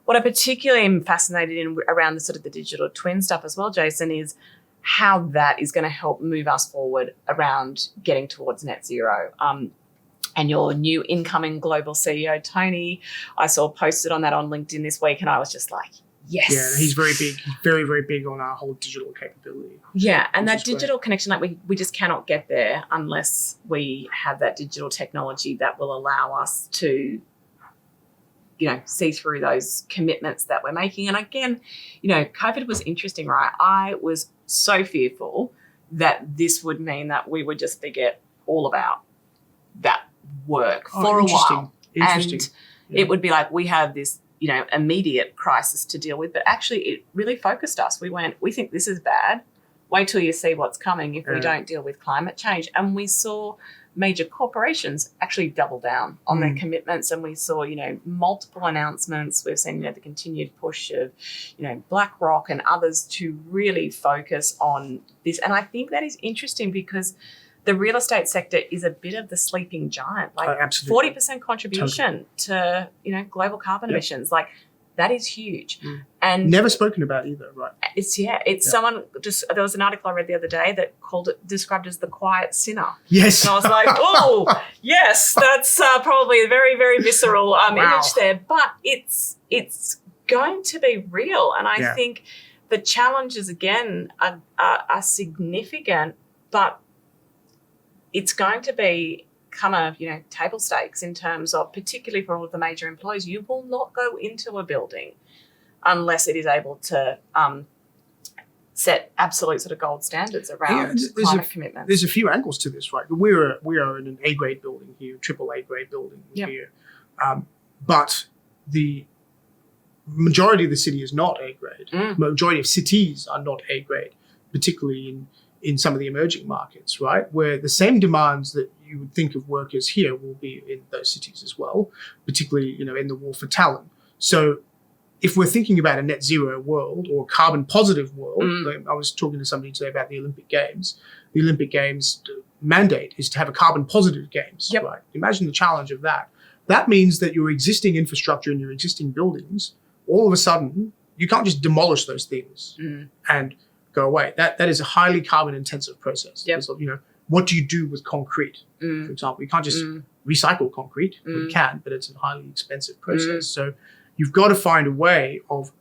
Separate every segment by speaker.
Speaker 1: What I particularly am fascinated in around the sort of the digital twin stuff as well, Jason, is how that is going to help move us forward around getting towards net zero. And your new incoming global CEO, Tony, I saw posted on that on LinkedIn this week, and I was just like, yes.
Speaker 2: Yeah, he's very big. He's very, very big on our whole digital capability.
Speaker 1: Yeah, and that digital connection, like we just cannot get there unless we have that digital technology that will allow us to, see through those commitments that we're making. And again, COVID was interesting, right? I was so fearful that this would mean that we would just forget all about that work for a while.
Speaker 2: Interesting.
Speaker 1: And it would be like, we have this, immediate crisis to deal with. But actually it really focused us. We think this is bad. Wait till you see what's coming if we don't deal with climate change. And we saw major corporations actually double down on their commitments. And we saw, multiple announcements. We've seen, the continued push of, BlackRock and others to really focus on this. And I think that is interesting because the real estate sector is a bit of the sleeping giant, like 40% contribution to, global carbon emissions. Like that is huge. And
Speaker 2: never spoken about either, right?
Speaker 1: Someone there was an article I read the other day that described as the quiet sinner.
Speaker 2: Yes.
Speaker 1: And I was like, oh, yes, that's probably a very, very visceral image there. But it's going to be real. And I think the challenges, again, are significant, but it's going to be kind of, table stakes in terms of, particularly for all of the major employers, you will not go into a building unless it is able to set absolute sort of gold standards around climate commitments.
Speaker 2: There's a few angles to this, right? We are in an A-grade building here, triple A-grade building here. But the majority of the city is not A-grade. Majority of cities are not A-grade, particularly in some of the emerging markets, right? Where the same demands that you would think of workers here will be in those cities as well, particularly, in the war for talent. So if we're thinking about a net zero world or carbon positive world, I was talking to somebody today about the Olympic Games. The Olympic Games mandate is to have a carbon positive games, right? Imagine the challenge of that. That means that your existing infrastructure and your existing buildings, all of a sudden, you can't just demolish those things and go away. That is a highly carbon intensive process. So, what do you do with concrete, for example? You can't just recycle concrete. You can, but it's a highly expensive process. So you've got to find a way of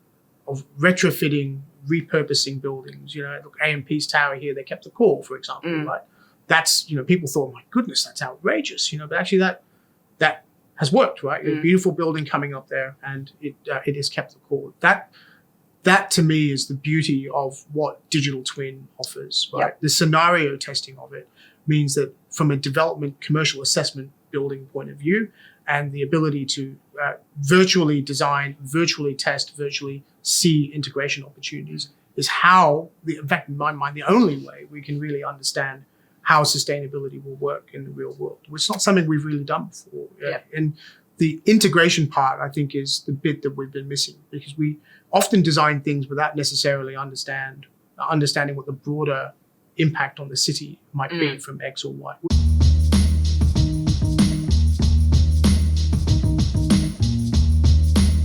Speaker 2: retrofitting, repurposing buildings. Look, AMP's tower here, they kept the core, for example, right? That's, people thought, my goodness, that's outrageous, but actually that has worked, right? A beautiful building coming up there, and it has kept the core. That to me is the beauty of what digital twin offers, right? The scenario testing of it means that from a development, commercial assessment building point of view, and the ability to virtually design, virtually test, virtually see integration opportunities is how, in fact, in my mind, the only way we can really understand how sustainability will work in the real world, which is not something we've really done before. And the integration part, I think, is the bit that we've been missing, because we often design things without necessarily understanding what the broader impact on the city might be from X or Y.